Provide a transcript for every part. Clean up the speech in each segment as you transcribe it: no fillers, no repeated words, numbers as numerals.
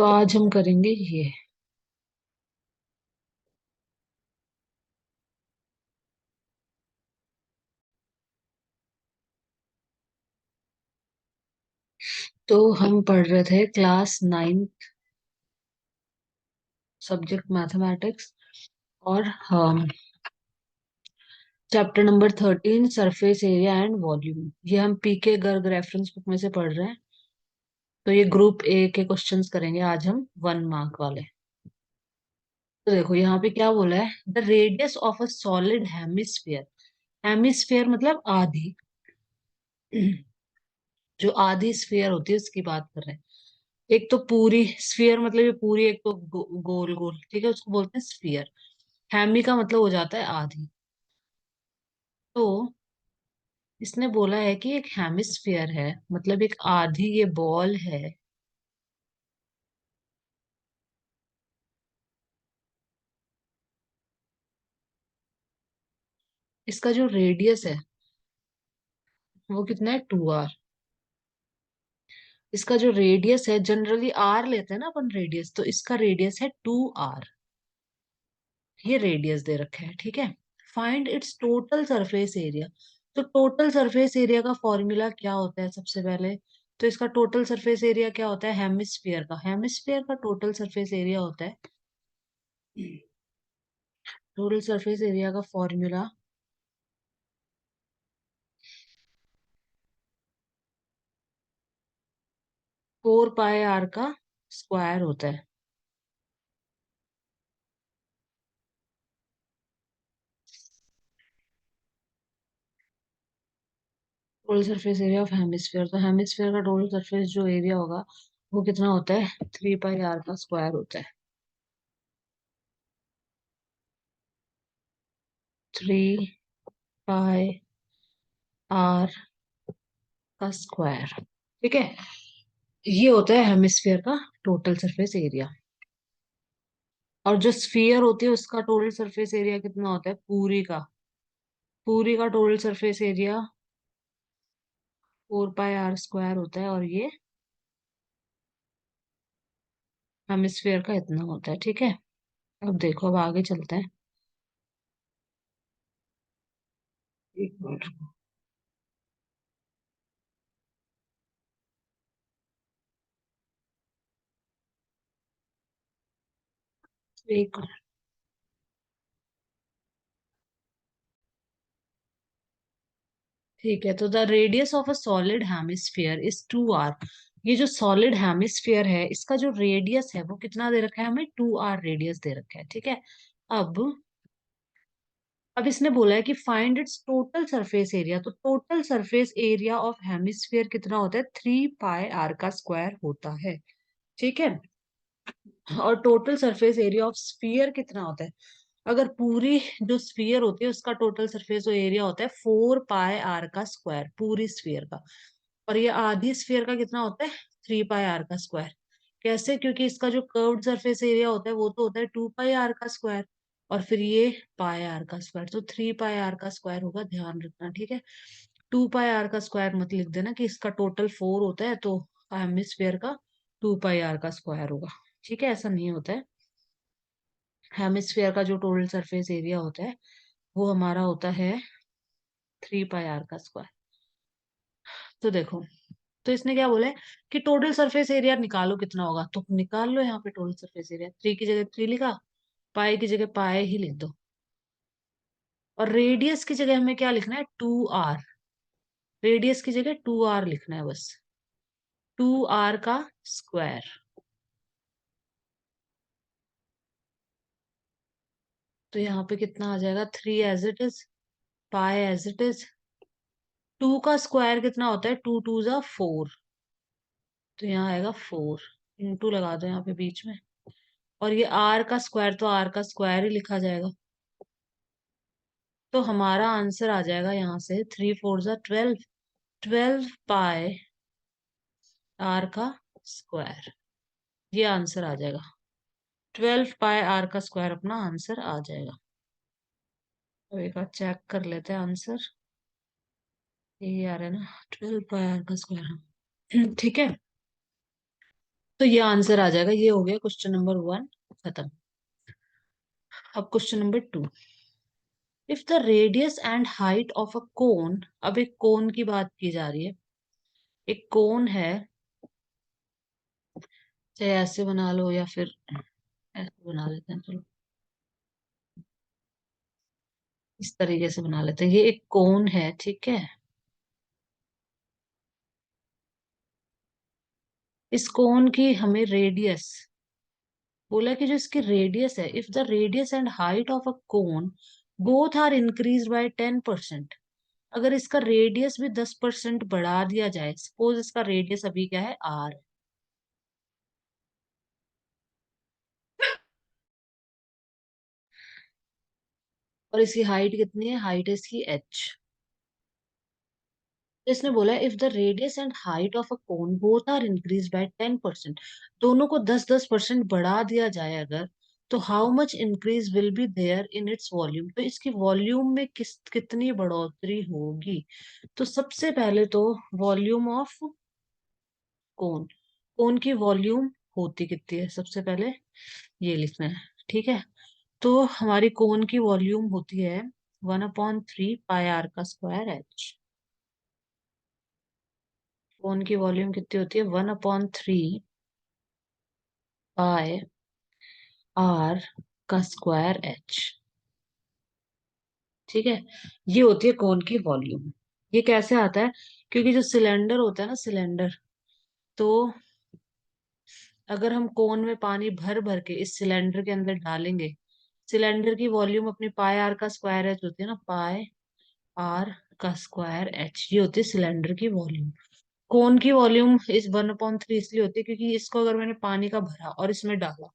तो आज हम करेंगे ये। तो हम पढ़ रहे थे क्लास 9th, सब्जेक्ट मैथमेटिक्स। और हम chapter number 13 surface area and volume, ये हम पीके गर्ग रेफरेंस बुक में से पढ़ रहे हैं। तो ये ग्रुप ए के क्वेश्चंस करेंगे आज हम, 1 मार्क वाले। तो देखो यहाँ पे क्या बोला है, the radius of a solid hemisphere. Hemisphere मतलब आधी। जो आधी स्फीयर होती है उसकी बात कर रहे हैं। एक तो पूरी स्फीयर मतलब ये पूरी, एक तो गोल गोल, ठीक है, उसको बोलते हैं स्फीयर। हेमी का मतलब हो जाता है आधी। तो इसने बोला है कि एक हेमिस्फीयर है, मतलब एक आधी ये बॉल है। इसका जो रेडियस है वो कितना है, 2r। इसका जो रेडियस है, जनरली आर लेते हैं ना अपन रेडियस, तो इसका रेडियस है 2r। ये रेडियस दे रखा है, ठीक है। Find its total surface area. तो टोटल सरफेस एरिया का फॉर्मूला क्या होता है सबसे पहले? तो इसका टोटल सरफेस एरिया क्या होता है, हेमिस्फीयर का। हेमिस्फीयर का टोटल सरफेस एरिया होता है, टोटल सरफेस एरिया का फॉर्मूला 4 पाई r का स्क्वायर होता है। Total surface area of hemisphere, तो हेमिस्फीयर का टोटल सरफेस जो एरिया होगा वो कितना होता है, 3 पाई r का स्क्वायर होता है। 3 पाई r का स्क्वायर, ठीक है। ये होता है हेमिस्फीयर का टोटल सरफेस एरिया। और जो स्फीयर होती है उसका टोटल सरफेस एरिया कितना होता है, पूरी का टोटल सरफेस एरिया 4 पाई r स्क्वायर होता है। और ये हेमिस्फीयर का इतना होता है, ठीक है। अब देखो, अब आगे चलते हैं। एक मिनट रुको। एक मिनट। ठीक है, तो the radius of a solid hemisphere is 2r। ये जो सॉलिड हेमिस्फीयर है इसका जो रेडियस है वो कितना दे रखा है हमें, 2r रेडियस दे रखा है, ठीक है। अब अब इसने बोला है कि find its total surface area. तो total surface area of hemisphere कितना होता है, 3 पाई r का स्क्वायर होता है, ठीक है। और total surface area of sphere कितना होता है, अगर पूरी जो स्फीयर होती है उसका टोटल सरफेस एरिया होता है 4 पाई r का स्क्वायर, पूरी स्फीयर का। और ये आधी स्फीयर का कितना होता है, 3 पाई r का स्क्वायर। कैसे? क्योंकि इसका जो कर्व्ड सरफेस एरिया होता है वो तो होता है 2 पाई r का स्क्वायर, और फिर ये पाई r का स्क्वायर, तो 3 पाई r का स्क्वायर होगा, ध्यान रखना, ठीक है। 2 पाई r का स्क्वायर मत लिख देना कि इसका टोटल 4 होता है तो हेमिस्फीयर का 2 पाई r का स्क्वायर होगा, ठीक है। ऐसा नहीं होता है। हेमिस्फीयर का जो टोटल सरफेस एरिया होता है वो हमारा होता है 3 पाई r का स्क्वायर। तो देखो, तो इसने क्या बोला है कि टोटल सरफेस एरिया निकालो कितना होगा, तो निकाल लो। यहाँ पे टोटल सरफेस एरिया 3 की जगह 3 लिखा, पाई की जगह पाई ही लिख दो। और रेडियस की जगह हमें क्या लिखना है, 2r। रेडियस की जगह 2r लिखना है बस, 2r का स्क्वायर। तो यहाँ पे कितना आ जाएगा, 3 as it is, pi as it is. 2 का स्क्वायर कितना होता है, 2 2 जा 4, तो यहाँ आएगा 4। इंटू लगा दो यहाँ पे बीच में। और ये r का स्क्वायर, तो r का स्क्वायर ही लिखा जाएगा। तो हमारा आंसर आ जाएगा यहाँ से, 3 4 जा 12, 12 पाई r का स्क्वायर। ये आंसर आ जाएगा, 12 पाई r का स्क्वायर अपना आंसर आ जाएगा। अब एक बार चेक कर लेते हैं आंसर। यही आ रहा है ना, 12 पाई r का स्क्वायर, ठीक है। तो ये आंसर आ जाएगा। ये हो गया क्वेश्चन नंबर 1 खत्म। अब question number 2। If the radius and height of a cone, अब एक कोन की बात की जा रही है। एक कोन है, चाहे ऐसे बना लो या फिर ऐसे बना लेते हैं, चलो इस तरीके से बना लेते हैं। ये एक कोन है, ठीक है। इस कोन की हमें रेडियस बोला कि जो इसकी रेडियस है, if the radius and height of a cone both are increase by 10%। अगर इसका रेडियस भी 10% बढ़ा दिया जाए, सपोज इसका रेडियस अभी क्या है, आर, और इसकी हाइट कितनी है, हाइट है इसकी एच। तो इसने बोला if the radius and height of a cone both are increase by 10%, दोनों को 10-10% बढ़ा दिया जाए अगर, तो how much increase will be there in its volume, तो इसकी वॉल्यूम में कितनी बढ़ोतरी होगी। तो सबसे पहले तो वॉल्यूम ऑफ कोन, कोन की वॉल्यूम होती कितनी है, सबसे पहले ये लिखना है, ठीक है। तो हमारी कोन की वॉल्यूम होती है 1/3 पाई r² h। कोन की वॉल्यूम कितनी होती है, 1/3 पाई r² h, ठीक है। ये होती है कोन की वॉल्यूम। ये कैसे आता है, क्योंकि जो सिलेंडर होता है ना, सिलेंडर, तो अगर हम कोन में पानी भर भर के इस सिलेंडर के अंदर डालेंगे, सिलेंडर की वॉल्यूम अपनी पाई r² h होती है ना, पाई r² h, ये होती है सिलेंडर की वॉल्यूम। कोन की वॉल्यूम इस 1/3 इसलिए होती है क्योंकि इसको अगर मैंने पानी का भरा और इसमें डाला,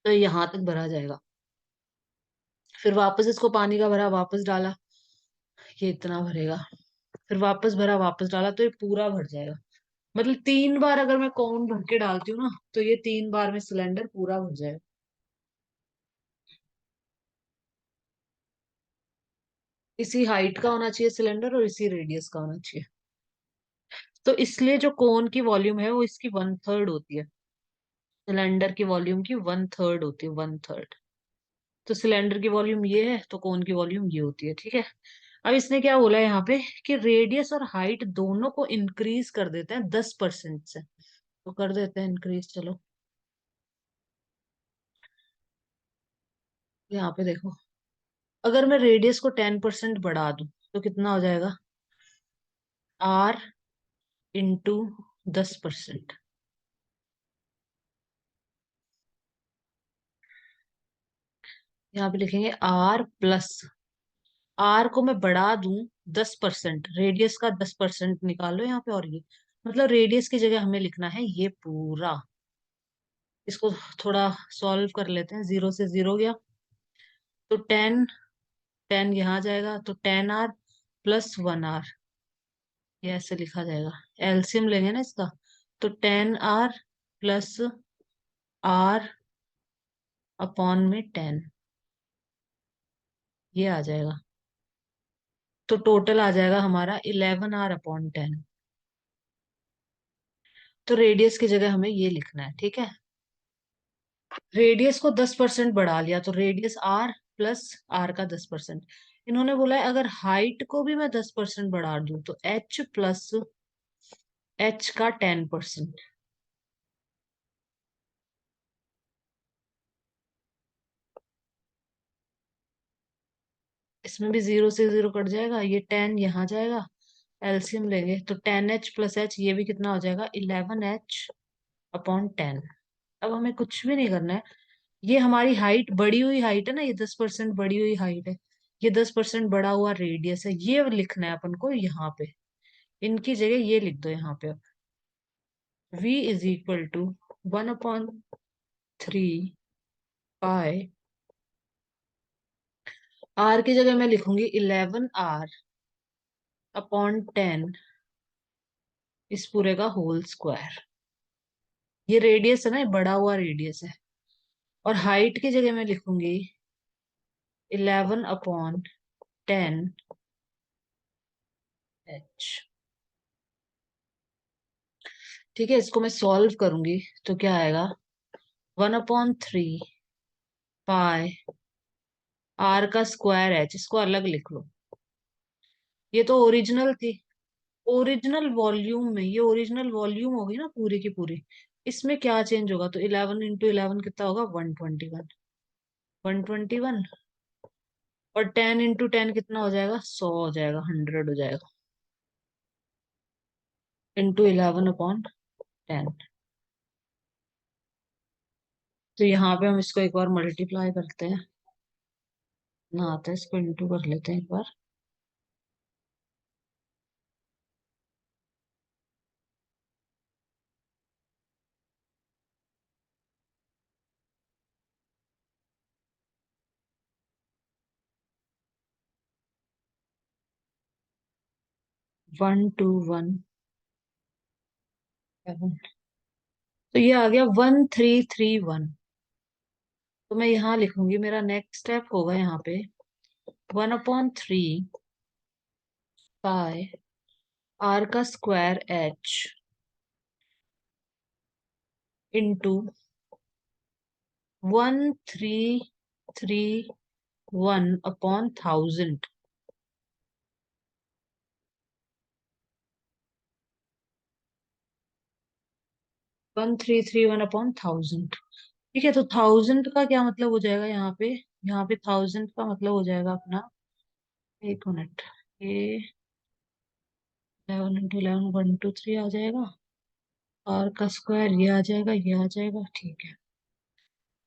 तो यहाँ तक भरा जाएगा। फिर वापस इसको पानी का भरा, वापस डाला, ये इतना भरेगा। फिर वापस भरा, वापस डाला, तो ये पूरा भर जाएगा। मतलब 3 बार अगर मैं कोन भर के डालती हूँ ना, तो ये 3 बार में सिलेंडर पूरा भर जाएगा। इसी हाइट का होना चाहिए सिलेंडर और इसी रेडियस का होना चाहिए। तो इसलिए जो कोन की वॉल्यूम है वो इसकी 1/3 होती है, सिलेंडर की वॉल्यूम की 1/3 होती है, 1/3। तो सिलेंडर की वॉल्यूम ये है, तो कोन की वॉल्यूम ये होती है, ठीक है। अब इसने क्या बोला है यहाँ पे कि रेडियस और हाइट दोनों को इंक्रीज कर देते हैं 10% से, तो कर देते हैं इंक्रीज, चलो। यहाँ पे देखो, अगर मैं रेडियस को 10% बढ़ा दूं, तो कितना हो जाएगा, r × 10%। यहाँ पे लिखेंगे r+, आर को मैं बढ़ा दूं 10%, रेडियस का 10% निकालो यहाँ पे, और ये मतलब रेडियस की जगह हमें लिखना है ये पूरा। इसको थोड़ा सॉल्व कर लेते हैं, 0 से 0 गया, तो 10 यहाँ आ जाएगा, तो 10r + 1r, ये ऐसे लिखा जाएगा। एलसीएम लेंगे ना इसका, तो 10r + r/10, ये आ जाएगा। तो टोटल आ जाएगा हमारा 11r/10। तो रेडियस की जगह हमें ये लिखना है, ठीक है। रेडियस को 10% बढ़ा लिया, तो रेडियस r+r का 10%। इन्होंने बोला है अगर हाइट को भी मैं 10% बढ़ा दूं, तो h+h का 10%। इसमें भी 0 से 0 कट जाएगा, ये 10 यहाँ जाएगा, एलसीएम लेंगे, तो 10h + h, ये भी कितना हो जाएगा, 11h/10। अब हमें कुछ भी नहीं करना है। ये हमारी हाइट, बढ़ी हुई हाइट है ना, ये 10% बढ़ी हुई हाइट है, ये 10% बढ़ा हुआ रेडियस है, ये लिखना है अपन को यहाँ पे। इनकी जगह ये लिख दो यहाँ पे, v = 1/3 पाई, r की जगह मैं लिखूंगी 11r/10, इस पूरे का होल स्क्वायर। ये रेडियस है ना, ये बढ़ा हुआ रेडियस है। और हाइट की जगह मैं लिखूंगी 11/10h। ठीक है, इसको मैं सॉल्व करूंगी तो क्या आएगा, 1/3 पाई आर का स्क्वायर एच, इसको अलग लिख लो। ये तो ओरिजिनल थी, ओरिजिनल वॉल्यूम में, ये ओरिजिनल वॉल्यूम होगी ना पूरी की पूरी। इसमें क्या चेंज होगा, तो 11 × 11 कितना होगा, 121। 121 और 10 × 10 कितना हो जाएगा, 100 हो जाएगा, 100 हो जाएगा, इंटू 11/10। तो यहाँ पे हम इसको एक बार मल्टीप्लाई करते हैं ना, आता है, इसको इंटू कर लेते हैं एक बार। 121 तो ये आ गया 1331। तो मैं यहाँ लिखूंगी, मेरा नेक्स्ट स्टेप होगा यहाँ पे 1/3 पाई आर का स्क्वायर एच इंटू 1331/1000। 1331/1000। ठीक है, तो 1000 का क्या मतलब हो जाएगा यहाँ पे 1000 का मतलब हो जाएगा अपना, एक मिनट, ये 11 × 11 123 आ जाएगा, आर का स्क्वायर ये आ जाएगा, ये आ जाएगा, ठीक है।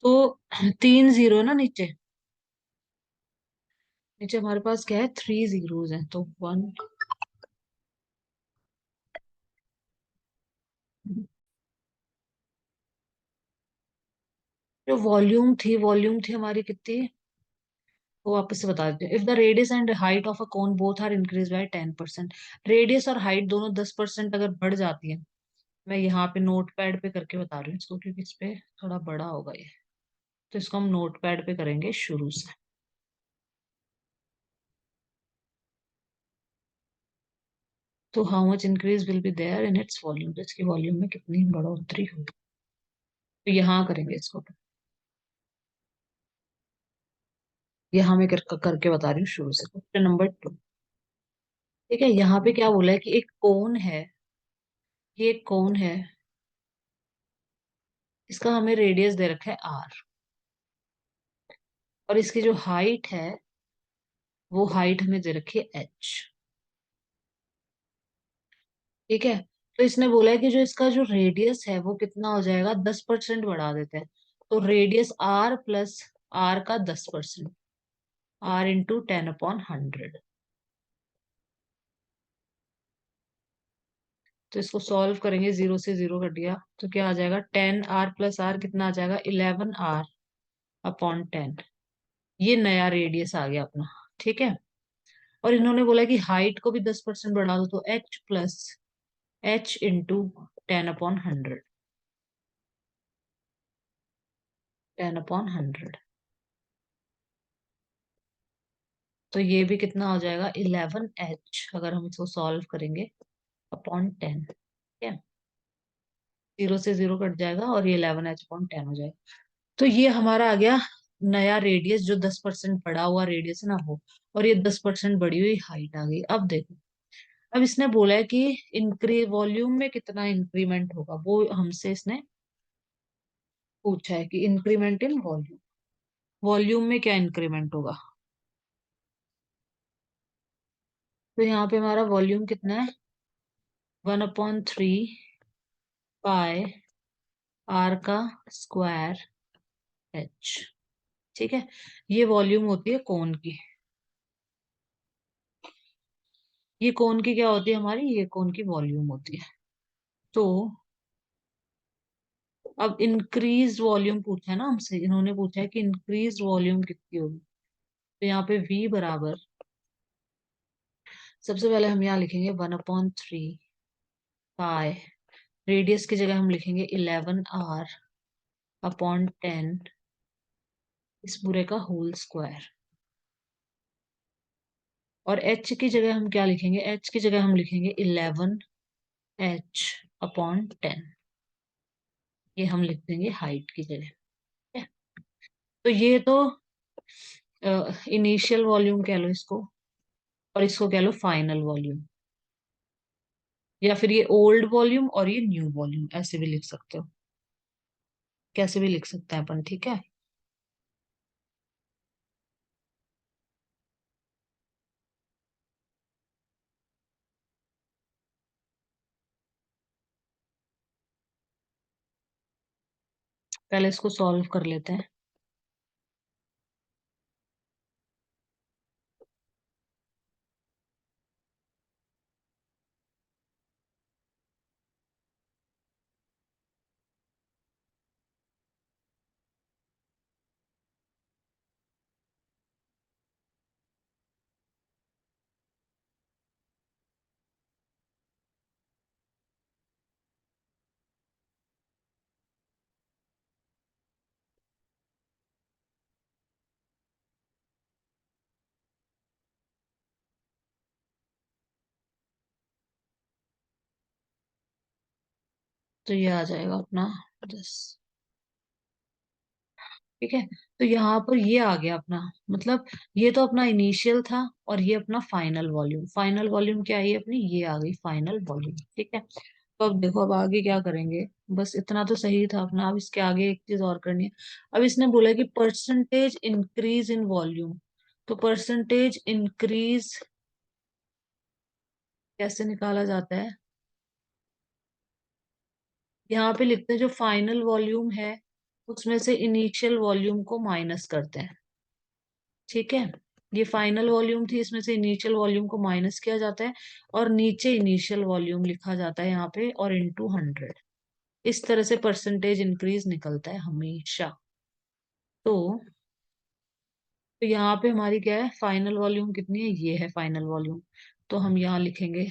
तो 3 0 ना नीचे, नीचे हमारे पास क्या है, 3 जीरोज हैं, तो 1। जो वॉल्यूम थी हमारी कितनी, वो वापस से बता देते हैं। If the radius and height of a cone both are increase by 10%, radius और हाइट दोनों 10% अगर बढ़ जाती है, मैं यहाँ पे नोट पैड पे करके बता रही हूँ इसको, क्योंकि इस पे थोड़ा बड़ा होगा ये, तो इसको हम नोट पैड पे करेंगे शुरू से। तो how much increase will be there in its volume, तो इसकी वॉल्यूम में कितनी बढ़ोतरी होगी, तो यहाँ करेंगे इसको। यहाँ मैं करके बता रही हूँ शुरू से, क्वेश्चन नंबर 2। ठीक है, यहाँ पे क्या बोला है कि एक कोन है, ये एक कोन है, इसका हमें रेडियस दे रखा है आर, और इसकी जो हाइट है वो हाइट हमें दे रखी है एच। ठीक है, तो इसने बोला है कि जो इसका जो रेडियस है वो कितना हो जाएगा, 10% बढ़ा देते हैं, तो रेडियस आर प्लस आर का 10%, आर इंटू 10/100। तो इसको सॉल्व करेंगे, 0 से 0 कट गया, तो क्या आ जाएगा, 10r+r कितना आ जाएगा, 11r/10। ये नया रेडियस आ गया अपना। ठीक है, और इन्होंने बोला कि हाइट को भी 10% बढ़ा दो, तो h+h इंटू 10/100, 10/100। तो ये भी कितना हो जाएगा, 11h, अगर हम इसको सॉल्व करेंगे, अपॉन 10। ठीक है, 0 से 0 कट जाएगा और ये 11h/10 हो जाएगा। तो ये हमारा आ गया नया रेडियस, जो 10% बढ़ा हुआ रेडियस है ना वो, और ये 10% बढ़ी हुई हाइट आ गई। अब देखो, अब इसने बोला है कि वॉल्यूम में कितना इंक्रीमेंट होगा, वो हमसे इसने पूछा है कि इंक्रीमेंट इन वॉल्यूम, वॉल्यूम में क्या इंक्रीमेंट होगा। तो यहाँ पे हमारा वॉल्यूम कितना है, 1/3 पाई आर का स्क्वायर एच। ठीक है, ये वॉल्यूम होती है कोन की, ये कोन की क्या होती है हमारी, ये कोन की वॉल्यूम होती है। तो अब इंक्रीज वॉल्यूम पूछा है ना हमसे, इन्होंने पूछा है कि इंक्रीज वॉल्यूम कितनी होगी। तो यहाँ पे v बराबर, सबसे पहले हम यहाँ लिखेंगे 1/3 पाई, रेडियस की जगह हम लिखेंगे 11r/10, इस पूरे का होल स्क्वायर। और h की जगह हम क्या लिखेंगे, h की जगह हम लिखेंगे 11h अपॉन 10। ये हम लिख देंगे हाइट की जगह। ठीक है? तो ये तो इनिशियल वॉल्यूम कह लो इसको, और इसको कह लो फाइनल वॉल्यूम, या फिर ये ओल्ड वॉल्यूम और ये न्यू वॉल्यूम, ऐसे भी लिख सकते हो, कैसे भी लिख सकते हैं अपन। ठीक है? पहले इसको सॉल्व कर लेते हैं। तो ये आ जाएगा अपना 10। ठीक है? तो यहाँ पर ये आ गया अपना, मतलब ये तो अपना इनिशियल था, और ये अपना फाइनल वॉल्यूम। फाइनल वॉल्यूम क्या है? ये अपनी ये आ गई फाइनल वॉल्यूम। ठीक है? तो अब देखो, अब आगे क्या करेंगे। बस इतना तो सही था अपना। अब इसके आगे एक चीज और करनी है। अब इसने बोला कि परसेंटेज इंक्रीज इन वॉल्यूम। तो परसेंटेज इंक्रीज कैसे निकाला जाता है? यहाँ पे लिखते हैं जो फाइनल वॉल्यूम है उसमें से इनिशियल वॉल्यूम को माइनस करते हैं। ठीक है? ये फाइनल वॉल्यूम थी, इसमें से इनिशियल वॉल्यूम को माइनस किया जाता है, और नीचे इनिशियल वॉल्यूम लिखा जाता है यहाँ पे, और इनटू 100। इस तरह से परसेंटेज इंक्रीज निकलता है हमेशा। तो यहाँ पे हमारी क्या है? फाइनल वॉल्यूम कितनी है? ये है फाइनल वॉल्यूम। तो हम यहाँ लिखेंगे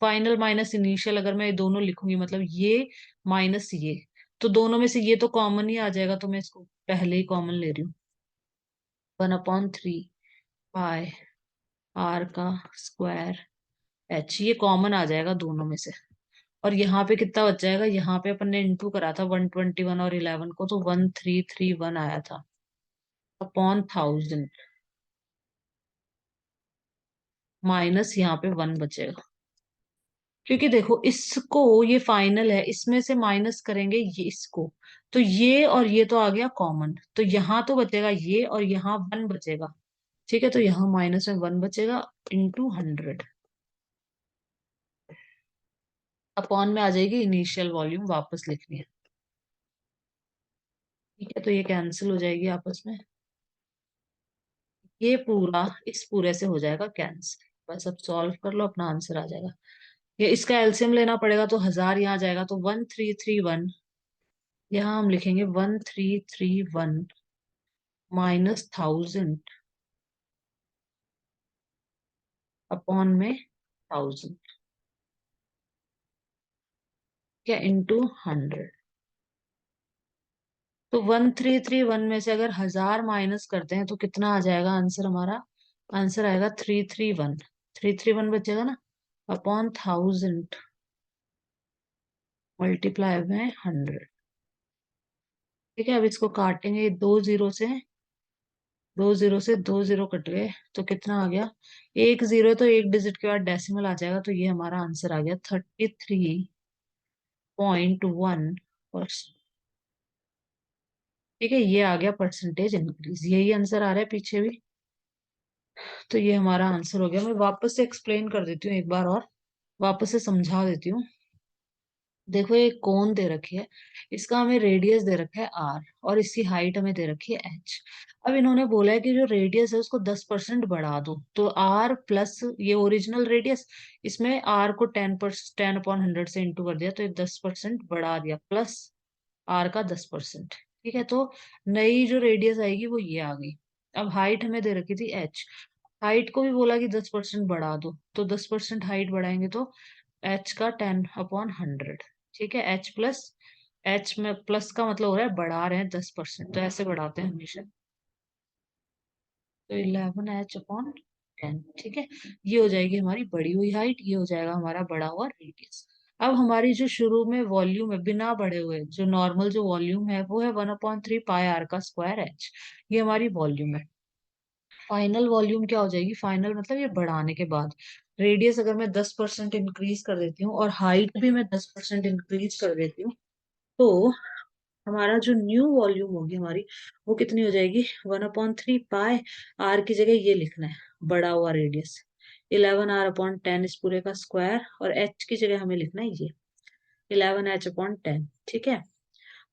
फाइनल माइनस इनिशियल। अगर मैं ये दोनों लिखूंगी, मतलब ये माइनस ये, तो दोनों में से ये तो कॉमन ही आ जाएगा, तो मैं इसको पहले ही कॉमन ले रही हूँ। 1/3 पाई आर का स्क्वायर एच, ये कॉमन आ जाएगा दोनों में से। और यहाँ पे कितना बच जाएगा? यहाँ पे अपन ने इंटू करा था 121 और 11 को, तो 1331 आया था अपॉन 1000, माइनस यहाँ पे 1 बचेगा। क्योंकि देखो, इसको ये फाइनल है, इसमें से माइनस करेंगे ये इसको, तो ये और ये तो आ गया कॉमन, तो यहाँ तो बचेगा ये, और यहाँ 1 बचेगा। ठीक है? तो यहाँ माइनस में 1 बचेगा, इंटू 100, अपॉन में आ जाएगी इनिशियल वॉल्यूम वापस लिखनी है। ठीक है? तो ये कैंसिल हो जाएगी आपस में, ये पूरा इस पूरे से हो जाएगा कैंसिल। बस अब सॉल्व कर लो, अपना आंसर आ जाएगा। ये इसका एलसीएम लेना पड़ेगा, तो 1000 यहाँ जाएगा, तो 1331, यहाँ हम लिखेंगे 1331 माइनस 1000 अपॉन में 1000, क्या इंटू 100। तो 1331 में से अगर 1000 माइनस करते हैं तो कितना आ जाएगा आंसर हमारा? आंसर आएगा 331। 331 बचेगा ना, अपॉन 1000 मल्टीप्लाई में 100। ठीक है? अब इसको काटेंगे, दो जीरो से, दो जीरो से दो जीरो कट गए, तो कितना आ गया? एक जीरो, तो एक डिजिट के बाद डेसिमल आ जाएगा, तो ये हमारा आंसर आ गया 33.1%। ठीक है? ये आ गया परसेंटेज इंक्रीज, यही आंसर आ रहा है पीछे भी। तो ये हमारा आंसर हो गया। मैं वापस से एक्सप्लेन कर देती हूँ एक बार और, वापस से समझा देती हूँ। देखो, ये कोन दे रखी है, इसका हमें रेडियस दे रखा है आर, और इसकी हाइट हमें दे रखी है एच। अब इन्होंने बोला है कि जो रेडियस है उसको 10% बढ़ा दो, तो आर प्लस ये ओरिजिनल रेडियस, इसमें आर को 10/100 से इंटू कर दिया, तो ये 10% बढ़ा दिया, प्लस आर का 10%। ठीक है? तो नई जो रेडियस आएगी वो ये आ गई। अब हाइट हमें दे रखी थी एच, हाइट को भी बोला कि 10% बढ़ा दो, तो 10% हाइट बढ़ाएंगे तो एच का 10/100। ठीक है? एच प्लस, एच में प्लस का मतलब हो रहा है बढ़ा रहे हैं 10%, तो ऐसे बढ़ाते हैं हमेशा। तो 11H/10। ठीक है? ये हो जाएगी हमारी बढ़ी हुई हाइट, ये हो जाएगा हमारा बढ़ा हुआ रेडियस। अब हमारी जो शुरू में वॉल्यूम है बिना बढ़े हुए, जो नॉर्मल जो वॉल्यूम है वो है 1/3 पाई r² एच। ये हमारी वॉल्यूम है। फाइनल वॉल्यूम क्या हो जाएगी? फाइनल मतलब ये बढ़ाने के बाद, रेडियस अगर मैं 10% इंक्रीज कर देती हूँ और हाइट भी मैं 10% इंक्रीज कर देती हूँ, तो हमारा जो न्यू वॉल्यूम होगी हमारी, वो कितनी हो जाएगी? 1/3 पाई, आर की जगह ये लिखना है बड़ा हुआ रेडियस, 11r/10 इस पूरे का स्क्वायर, और एच की जगह हमें लिखना है ये 11h/10। ठीक है,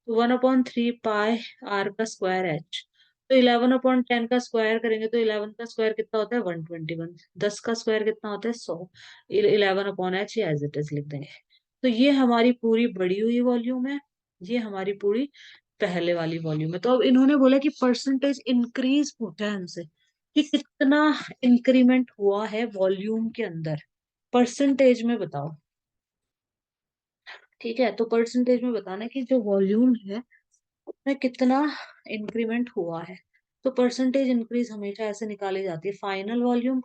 तो 1/3 पाई r² एच। तो 11/10 का स्क्वायर करेंगे तो 11 का स्क्वायर कितना होता है? 121। 10 का स्क्वायर कितना होता है? 100। 11/h ये एज इट इज लिख देंगे। तो ये हमारी पूरी बढ़ी हुई वॉल्यूम है, ये हमारी पूरी पहले वाली वॉल्यूम है। तो अब इन्होंने बोला कि परसेंटेज इंक्रीज पूछा है हमसे कि कितना इंक्रीमेंट हुआ है वॉल्यूम के अंदर, परसेंटेज में बताओ। ठीक है, तो परसेंटेज में बताना है कि जो वॉल्यूम है में कितना इंक्रीमेंट हुआ है। तो परसेंटेज इंक्रीज हमेशा ऐसे निकाली जाती है, final volume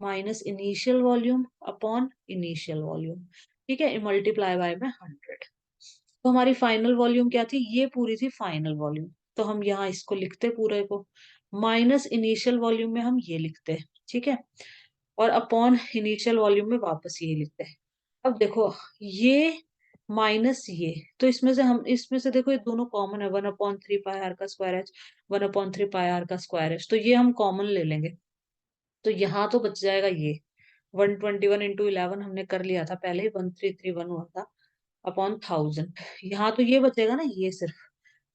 minus initial volume upon initial volume. ठीक है, मल्टीप्लाई बाय में 100। तो हमारी फाइनल वॉल्यूम क्या थी? ये पूरी थी फाइनल वॉल्यूम। तो हम यहाँ इसको लिखते पूरे को, माइनस इनिशियल वॉल्यूम में हम ये लिखते हैं। ठीक है, और अपॉन इनिशियल वॉल्यूम में वापस ये लिखते हैं। अब देखो, ये माइनस ये, तो इसमें से हम, इसमें से देखो ये दोनों कॉमन है, 1/3 पाई r² एच, 1/3 पाई r²एच, तो ये हम कॉमन ले लेंगे। तो यहाँ तो बच जाएगा ये 121 × 11 हमने कर लिया था पहले ही, 1331 हुआ था अपॉन 1000। यहाँ तो ये बचेगा ना, ये सिर्फ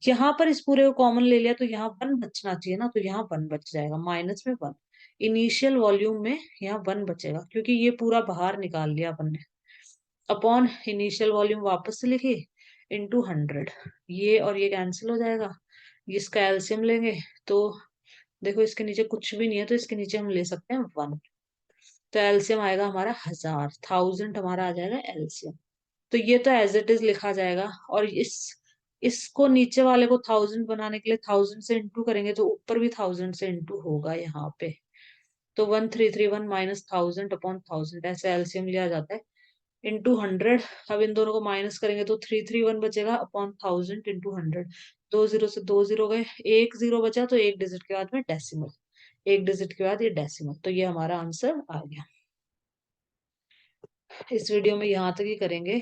यहाँ पर इस पूरे को कॉमन ले लिया तो यहाँ वन बचना चाहिए ना, तो यहाँ वन बच जाएगा, माइनस में वन। इनिशियल वॉल्यूम में यहाँ वन बचेगा क्योंकि ये पूरा बाहर निकाल लिया अपन ने, अपॉन इनिशियल वॉल्यूम वापस से लिखी इंटू 100। ये और ये कैंसिल हो जाएगा, इसका एलसीएम लेंगे तो देखो इसके नीचे कुछ भी नहीं है, तो इसके नीचे हम ले सकते हैं वन। तो एलसीएम आएगा हमारा 1000, 1000 हमारा आ जाएगा एलसीएम। तो ये तो एज इट इज लिखा जाएगा, और इसको नीचे वाले को 1000 बनाने के लिए 1000 से इंटू करेंगे तो ऊपर भी 1000 से इंटू होगा यहाँ पे। तो 1331 माइनस 1000/1000 ऐसे एलसीएम लिया जाता है इंटू 100। अब इन दोनों को माइनस करेंगे तो 331 बचेगा अपॉन 1000 × 100। दो जीरो से दो जीरो गए, एक जीरो बचा, तो एक डिजिट के बाद में डेसिमल, एक डिजिट के बाद ये डेसिमल, तो ये हमारा आंसर आ गया। इस वीडियो में यहाँ तक ही करेंगे,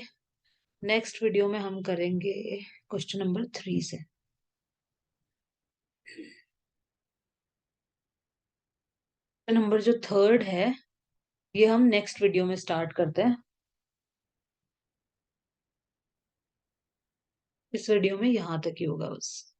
नेक्स्ट वीडियो में हम करेंगे क्वेश्चन नंबर 3 से। नंबर जो थर्ड है ये हम नेक्स्ट वीडियो में स्टार्ट करते हैं। इस वीडियो में यहाँ तक ही होगा बस।